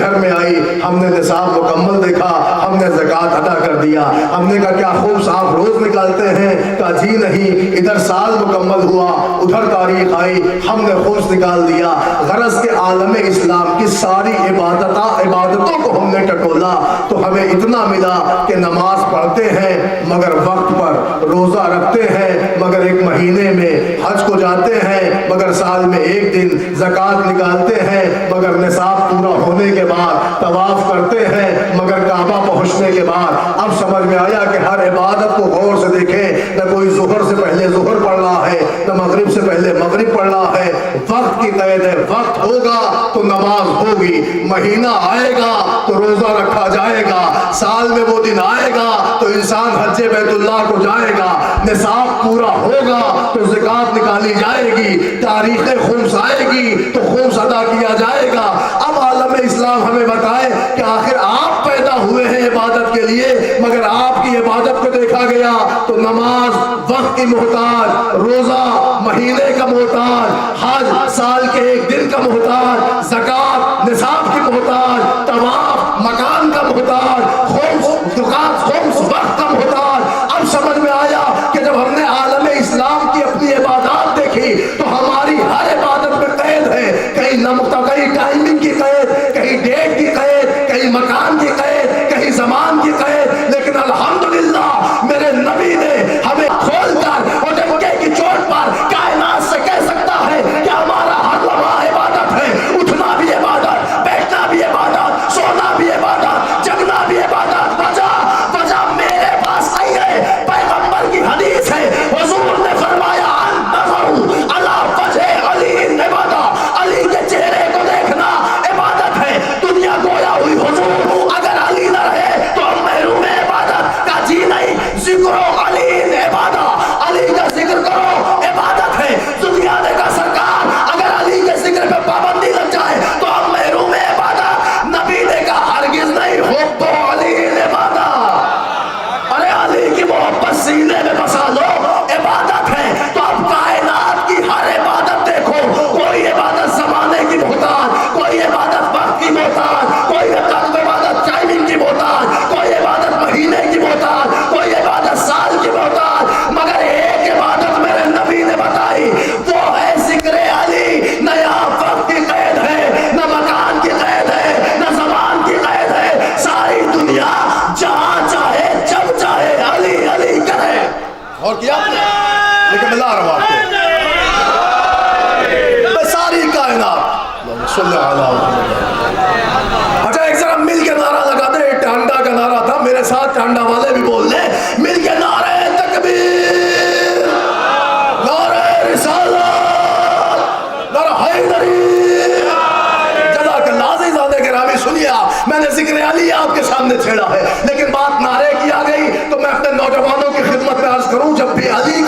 گھر میں آئی، ہم نے نصاب مکمل دیکھا، ہم نے زکوٰۃ ادا کر دیا۔ ہم نے کہا کیا خوب صاف روز نکالتے ہیں؟ کہا جی نہیں، ادھر سال مکمل ہوا، ادھر تاریخ آئی، ہم نے خمس نکال دیا۔ غرض کے عالم اسلام کی ساری عبادتوں کو ہم نے ٹٹولا تو ہمیں اتنا ملا کہ نماز پڑھتے ہیں مگر وقت پر، روزہ رکھتے ہیں مگر ایک مہینے میں، حج کو جاتے ہیں مگر سال میں ایک دن، زکوٰۃ نکالتے ہیں مگر نصاب پورا ہونے کے بعد، طواف کرتے ہیں مگر کعبہ پہنچنے کے بعد۔ اب سمجھ میں آیا کہ ہر عبادت کو غور سے دیکھیں، نہ کوئی ظہر سے پہلے ظہر پڑھنا ہے، نہ مغرب سے پہلے مغرب پڑھنا ہے، وقت کی قید ہے۔ وقت ہوگا تو نماز ہوگی، مہینہ آئے گا تو روزہ رکھا جائے گا، سال میں وہ دن آئے گا تو انسان حج بیت اللہ کو جائے گا، نصاب پورا ہوگا تو زکوٰۃ نکالی جائے گی، تاریخ خمس آئے گی تو خمس ادا کیا جائے گا۔ اب عالم اسلام ہمیں بتائے کہ آخر آپ پیدا ہوئے ہیں عبادت کے لیے، مگر آپ کی عبادت کو دیکھا گیا تو نماز وقت کی محتاج، روزہ مہینے کا محتاج، حج سال کے ایک دن کا محتاج، زکوٰۃ نصاب کی محتاج، طواف مکان کا محتاج، خمس وقت کا محتاج۔ اب سمجھ میں آیا کہ جب ہم نے عالم اسلام کی اپنی عبادات دیکھی تو ہماری ہر عبادت میں قید ہے، کہیں نمطہ، کہیں ٹائمنگ کی قید، کہیں ڈیٹ کی قید، کہیں مکان کی قید، کہیں زمان کی قید، لیکن الحمدللہ میرے نبی نے ہمیں کھول کر اور ڈنکے کی چوٹ پر کائنات سے کہہ سکتا ہے کہ ہمارا ہر لمحہ عبادت ہے، اٹھنا بھی عبادت، بیٹھنا بھی عبادت، سونا بھی عبادت، جگنا بھی عبادت۔ وجہ میرے پاس آئی ہے، پیغمبر کی حدیث ہے، حضور نے فرمایا النظر علی وجہ علی عبادت، علی کے چہرے کو دیکھنا عبادت ہے۔ دنیا گویا ہوئی حضور اگر علی نہ رہے تو ہم محروم عبادت کا، جی نہیں، ذکر علی عبادت، علی کا ذکر کرو عبادت ہے۔ دنیا نے کہا سرکار اگر علی کے ذکر پہ پابندی لگ جائے تو ہم محروم عبادت، نبی نے کہا ہرگز نہیں، حب علی عبادت، ارے علی کی محبت سینے میں بسا لو عبادت ہے۔ تو اب کائنات کی ہر عبادت دیکھو، کوئی عبادت زمانے کی محتاج، کوئی عبادت وقت کی محتاج، کوئی عبادت ٹائمنگ کی محتاج، کوئی عبادت مہینے کی محتاج، کوئی عبادت سال کی محتاج، مگر ایک عبادت میرے نبی نے بتائی، وہ ہے ذکر علی۔ نہ یہاں وقت کی قید ہے، نہ مکان کی قید ہے، نہ زمان کی قید ہے، ساری دنیا جہاں چاہے جب چاہے علی علی کرے۔ اور کیا لیکن ملا رہا آپ کو ساری کائنات صلی اللہ علیہ وسلم۔ اچھا ایک ذرا مل کے نعرہ لگا دے، ٹانڈا کا نعرہ تھا، میرے ساتھ ٹانڈا والے بھی بول لیں، مل کے نعرہ تکبیر، نعرہ رسالت، نعرہ حیدری۔ جزاک اللہ عزیزان گرامی، سنیے میں نے ذکر علی آپ کے سامنے چھیڑا ہے، لیکن بات نعرے کی آ گئی تو میں اپنے نوجوانوں کی خدمت میں عرض کروں، جب بھی علی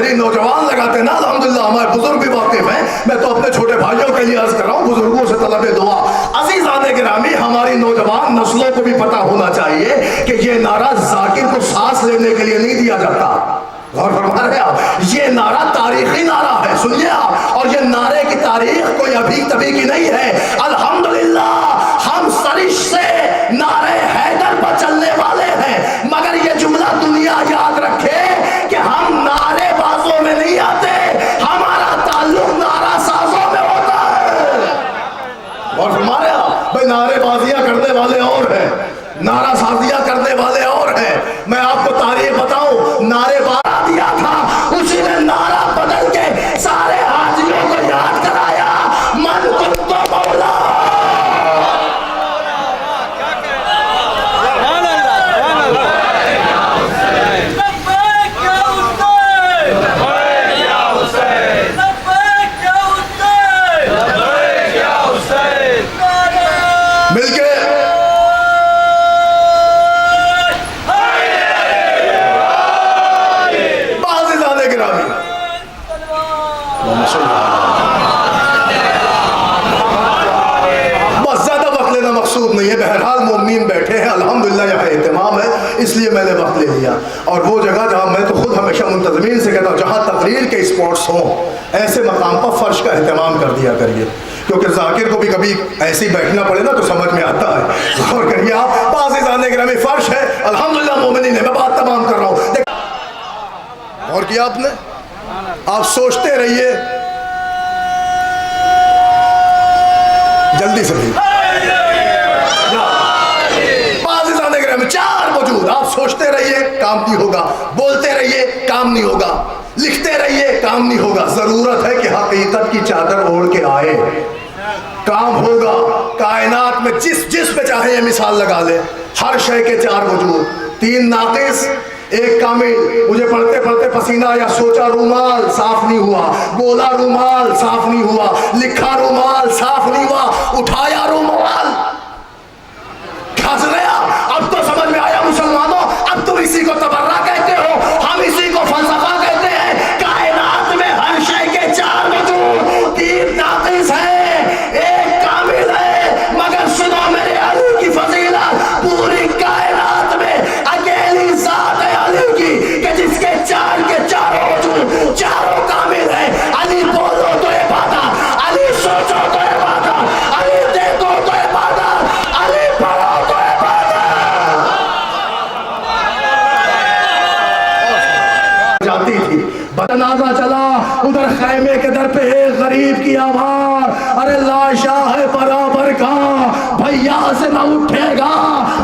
बेहतरीन नौजवान लगाते ना, अल्हम्दुलिल्लाह हमारे बुजुर्ग भी वाकिफ हैं। मैं तो अपने छोटे भाइयों के लिए अर्ज कर रहा हूँ, बुजुर्गों से तलब दुआ। अज़ीज़ान गिरामी, हमारी नौजवान नस्लों को भी पता होना चाहिए कि ये नारा जाकिर को सांस लेने के लिए नहीं दिया जाता। गौर फरमा रहे आप, ये नारा तारीखी नारा है, सुनिए आप। और ये नारे की तारीख कोई अभी तभी की नहीं है। अल्हम्दुलिल्लाह हम सरिश से नारे हैदर पर चलने वाले हैं। मगर ये जुमला दुनिया याद रखे कि हम नारेबाजों में नहीं आते, हमारा ताल्लुक नारा साजों में होता है। और हमारे आप भाई नारेबाजियां करने वाले और हैं, नारा साजियां करने वाले और हैं। मैं आपको तारीख बताऊं, नारेबाज दिया था, उसी ने नारा बदल के सारे हाजियों को याद कराया, मन कुत्तो मौला। मिलके मकसूद नहीं है। बहरहाल मोमिन बैठे हैं, अल्हम्दुलिल्लाह यहाँ एहतमाम है, इसलिए मैंने वक्त ले लिया। और वो जगह जहाँ मैं तो खुद हमेशा मुंतज़मीन से कहता हूँ, जहाँ तकरीर के स्पॉट्स हों, ऐसे मकाम पर फ़र्श का एहतमाम कर दिया करिए, क्योंकि जाकिर को भी कभी ऐसे ही बैठना पड़े ना तो समझ में आता है। और करिए आप, बाज़ जाने ग्रामी फ़र्श है, अल्हम्दुलिल्लाह मोमिनीन है, मैं बात तमाम कर रहा हूँ। और किया आपने, आप सोचते रहिए, जल्दी से भी चार वजूद, आप सोचते रहिए काम नहीं होगा, बोलते रहिए काम नहीं होगा, लिखते रहिए काम नहीं होगा। जरूरत है कि हकीकत की चादर ओढ़ के आए, काम होगा। कायनात में जिस पे चाहे ये मिसाल लगा ले, हर शय के चार वजूद, तीन नाकिस एक कामिल। मुझे पढ़ते पढ़ते पसीना आया, सोचा रूमाल साफ नहीं हुआ, बोला रूमाल साफ नहीं हुआ, लिखा रूमाल साफ नहीं हुआ, उठाया रूमाल खस गया। अब तो समझ में आया मुसलमानों, अब तुम इसी को तबर्रा कहते हो, हम इसी को फलसफा कहते हैं। कायनात में हर शय के चार वजूद, तीन नाकिस है, एक कामिल है। मगर सुनो मेरे अली की फजीलत, पूरी कायनात में अकेली जात है अली की कि जिसके चार के चारों वजूद, चारों कामिल है। अली बोलो तो इबादत, अली सोचो तो इबादत, अली देखो तो इबादत, अली पढ़ो तो जाती थी। बतनाजा चला, उधर खैमे के दर पे एक गरीब की आवाज, अरे लाशा है बराबर का, भैया से न उठेगा,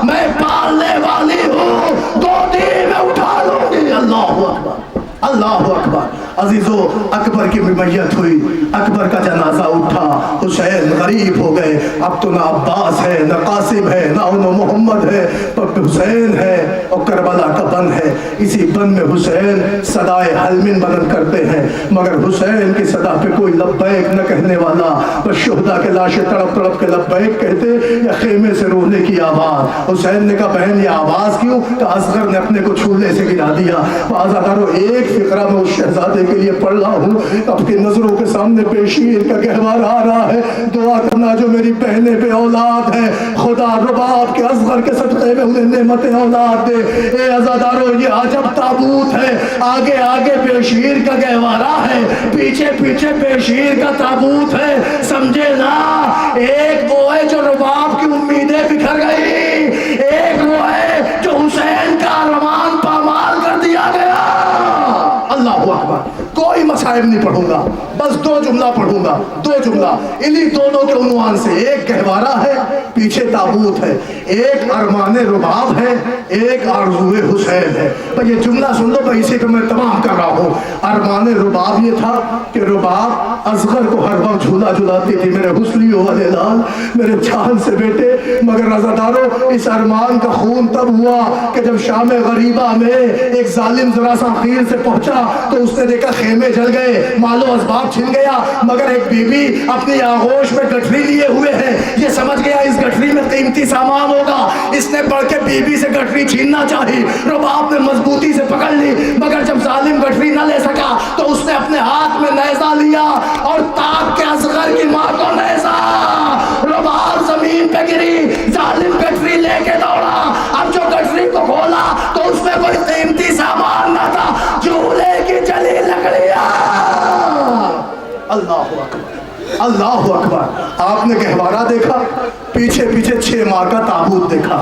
मैं पालने वाली हूँ, गोदी में उठा लूंगी। अल्लाहु अकबर, अल्लाहु अकबर। अजीजों, अकबर की मैयत हुई, अकबर का जनाजा उठा, हुसैन गरीब हो गए। अब तो ना अब्बास है, ना कासिम है, ना मोहम्मद है, पर हुसैन है और करबला का बन है। इसी बन में हुसैन सदाए हलमिन बदन करते हैं, मगर हुसैन की सदा पे कोई लब्बैक न कहने वाला। बस शुहदा के लाशें तड़प तड़प के लब्बैक कहते, या खेमे से रोने की आवाज़। हुसैन ने कहा, बहन ये आवाज़ क्यों? तो असगर ने अपने को छूले से गिरा दिया। बाज़ारों एक फिक्रा में उस शहजादे के लिए पढ़ रहा हूँ, आपकी नजरों के सामने पेशीर का गहवार आ रहा है। दुआ करना जो मेरी बहने पे औलाद है, खुदा रुबाब के असगर के सदक़े में उन्हें नेमतें औलाद दे। ए अज़ादारों, ये अजब ताबूत है, आगे आगे पेशीर का गहवारा है, पीछे पीछे पेशीर का ताबूत है। समझे ना, एक वो है जो रुबाब की उम्मीदें बिखर गई, एक वो है जो हुसैन का अरमान पामाल कर दिया गया। अल्लाहु अकबर। कोई मसाइब नहीं पढ़ूंगा, बस दो जुमला पढ़ूंगा, दो जुमला इन्हीं दोनों के उन्वान से। एक गहवारा है, पीछे ताबूत है, एक अरमान रुबाब है, एक आरज़ूए हुसैन है। पर ये जुमला सुन लो, भाई इसी पे मैं तमाम कर रहा हूँ। अरमान रुबाब ये था कि रुबाब असगर को हर वक्त झूला झुलाती थी, मेरे हुस्नियों वाले लाल, मेरे जान से बेटे। मगर रज़ादारों, इस अरमान का खून तब हुआ कि जब शाम गरीबा में एक जालिम जरा सा खीर से पहुंचा तो तो उसने देखा खेमे जल गए, मालो असबाब छिन गया, मगर एक बीबी अपनी आगोश में गठरी लिए हुए है। ये समझ गया इस गठरी में कीमती सामान होगा, इसने बढ़ के बीबी से गठरी छीनना चाही। रुबाब ने मजबूती से पकड़ ली, मगर जब जालिम गठरी न ले सका तो उसने अपने हाथ में नेज़ा लिया और ताक के असगर की माँ को नेज़ा। रुबाब जमीन पे गिरी, जालिम गठरी लेके दौड़ा। अब जो गठरी को खोला तो उसमें कोई कीमती सामान न था, चूल्हे की जली लकड़ियां। अल्लाह अकबर, अल्लाह अकबर। आपने गहवारा देखा, पीछे पीछे 6 माह का ताबूत देखा।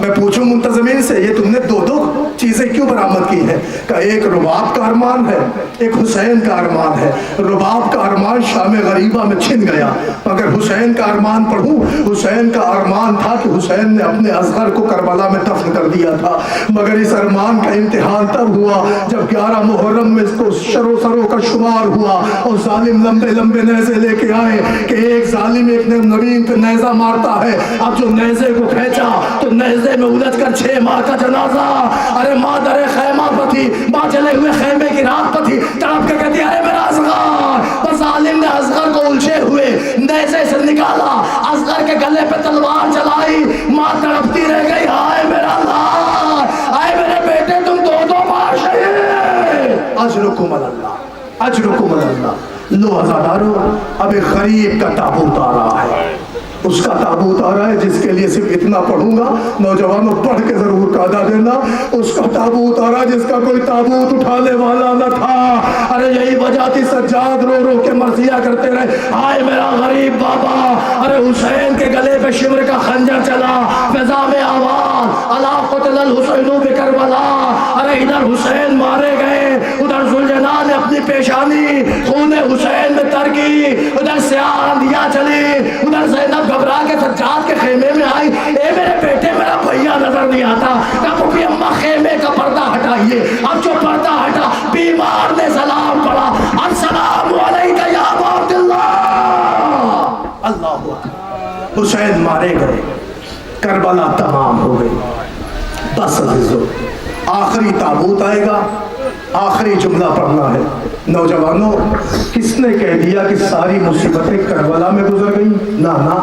मैं पूछूं मुंतज़मीन से, ये तुमने 2-2 चीजें क्यों बरामद की है? का एक रुबाब का अरमान है, एक हुसैन का अरमान है। रुबाब का अरमान शाम गरीबा में छिन गया, मगर हुसैन का अरमान पढ़ूं, हुसैन का अरमान था कि हुसैन ने अपने असगर को करबला में दफन कर दिया था। मगर इस अरमान का इम्तिहान तब हुआ जब 11 मुहर्रम में इसको शरो सरो का शुमार हुआ और जालिम लंबे लंबे नेज़े लेके आए कि एक जालिम एक ने नबीन पे नेज़ा मारता है। अब जो नेज़े को खींचा तो नेज़े में उलझ कर 6 माह का जनाजा। अरे माँ दरे खैमा पर थी, माँ जले हुए खैमे की रात पर थी, तड़प के कहती अरे मेरा असगर। और जालिम ने असगर को उलझे हुए नेज़े से निकाला, असगर के गले पे तलवार चलाई। माँ तड़पती रह गई, हाय मेरा लाल, हाय मेरे बेटे तुम 2-2 बार शहीद। अजरुकुम अल्लाह, अजरुकुम अल्लाह। लो अज़ादारो, अब एक गरीब का ताबूत आ रहा है, उसका ताबूत आ रहा है जिसके लिए सिर्फ इतना पढ़ूंगा, नौजवानों पढ़ के जरूर कायदा देना। उसका ताबूत आ रहा है जिसका कोई ताबूत उठाने वाला न था। अरे यही वजह थी सज्जाद रो रो के मर्जिया करते रहे, हाय मेरा गरीब बाबा। अरे हुसैन के गले पे शिमर का खंजर चला, फिजा में आवाज अला क़ुतिल हुसैन बिकरबला। अरे इधर हुसैन मारे गए, उधर जुल्जनान ने अपनी पेशानी खून हुसैन में तर की, उधर से आंधियां चली, उधर ज़ैनब घबरा के सज्जाद के खेमे में आई। ए मेरे बेटे, मेरा भैया नजर नहीं आता। कहा भी अम्मा खेमे का पर्दा हटाइए। अब जो पर्दा हटा, बीमार ने सलाम पढ़ा, अस्सलामु अलैका या अबा अब्दुल्लाह। अल्लाह अकबर। हुसैन मारे गए, करबला तमाम हो गई। बस अजीजों, आखिरी ताबूत आएगा, आखिरी जुमला पढ़ना है। नौजवानों, किसने कह दिया कि सारी मुसीबतें करबला में गुजर गई? ना ना,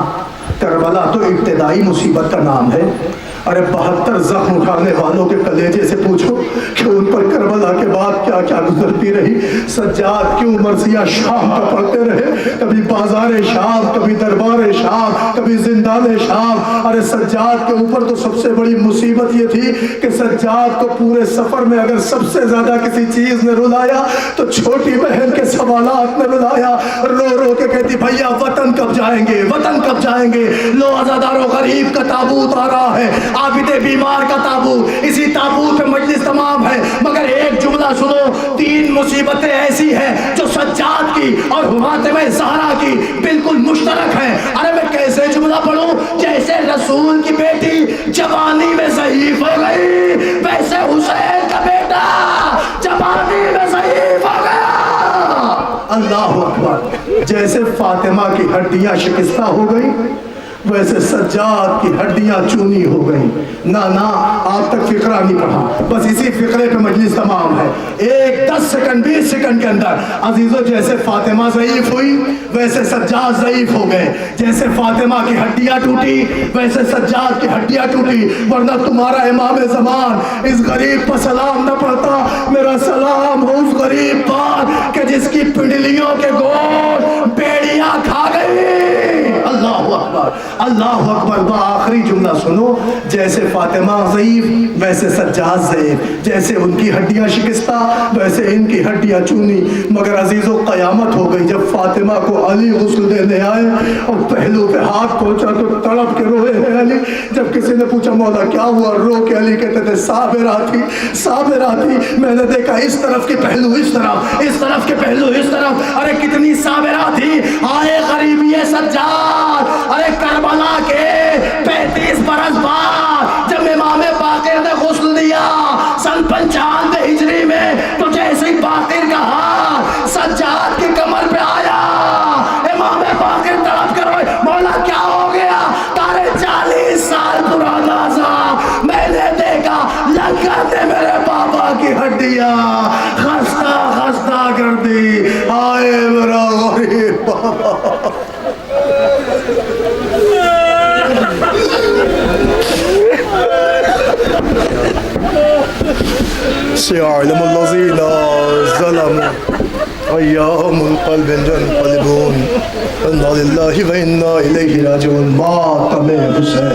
करबला तो इब्तिदाई मुसीबत का नाम है। अरे 72 जख्म उठाने वालों के कलेजे से पूछो कि उन पर करबला के बाद क्या क्या गुजरती रही। सज्जाद क्यों मर्जिया शाम का पढ़ते रहे, कभी बाजार शाम, कभी दरबार शाम, कभी जिंदान शाम। अरे सज्जाद के ऊपर तो सबसे बड़ी मुसीबत ये थी कि सज्जाद को पूरे सफर में अगर सबसे ज्यादा किसी चीज ने रुलाया तो छोटी बहन के सवालात ने रुलाया। रो रो के कहती भैया वतन कब जाएंगे, वतन कब जाएंगे। लो अज़ादारो, गरीब का ताबूत आ रहा है, आबिदे बीमार का ताबूत। इसी ताबूत में मजलिस तमाम है, मगर एक जुमला सुनो। 3 मुसीबतें ऐसी हैं जो सज्जाद की और फातिमा ज़हरा की बिल्कुल मुश्तरक है। अरे मैं कैसे जुमला पढ़ूं? जैसे रसूल की बेटी जवानी में ज़ईफ हो गई, वैसे हुसैन का बेटा जवानी में ज़ईफ हो गया। अल्लाह अकबर। जैसे फातिमा की हड्डियां शिकस्ता हो गई, वैसे सज्जाद की हड्डियां चूनी हो गई। ना ना, आप तक फिक्रा नहीं पढ़ा, बस इसी फिक्रे पे मजलिस तमाम है। 10 सेकंड 20 सेकंड के अंदर अजीजों, जैसे फातिमा ज़ईफ हुई वैसे सज्जाद ज़ईफ हो गए। जैसे फातिमा की हड्डियां टूटी वैसे सज्जाद की हड्डियां टूटी। वरना तुम्हारा इमाम ज़मान इस गरीब पर सलाम न पढ़ता। मेरा सलाम हो उस गरीब पर कि जिसकी पिंडलियों के गोश्त बेड़ियां खा गई। अल्लाह अकबर, अल्लाह अकबर। आखिरी जुमला सुनो। जैसे फातिमा ज़ईफ वैसे सज्जाद ज़ईफ, जैसे उनकी हड्डियां शिकस्ता वैसे इनकी हड्डियां चूनी। मगर अजीजों, क़यामत हो गई जब फातिमा को अली गुस्ल देने आए और पहलू पे हाथ पहुंचा तो तड़प के रोए हैं अली। जब किसी ने पूछा मौला क्या हुआ, रो के अली कहते थे साबिरा थी, साबिरा थी। मैंने देखा इस तरफ के पहलू इस तरफ, इस तरफ के पहलू इस तरफ। अरे कितनी साबिरा थी। आए गरीबी सज्जाद। अरे करबला के 35 बरस बाद जब इमाम बाक़िर ने गुस्ल दिया सन 95 हिजरी में, तो जैसे ही बाक़िर का हाथ सज्जाद की कमर पे आया, इमाम बाक़िर तड़प कर रोए, मौला क्या हो गया? तारे 40 साल पुराना सा मैंने देखा लंगर ने मेरे बाबा की हड्डियां खस्ता खस्ता سيعلم الذين ظلموا أيام القلب ينقلبون إنا لله وإنا إليه راجعون ماتم حسین.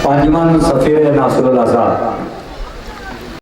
پانچواں سفیر ناصر اللہ صاحب.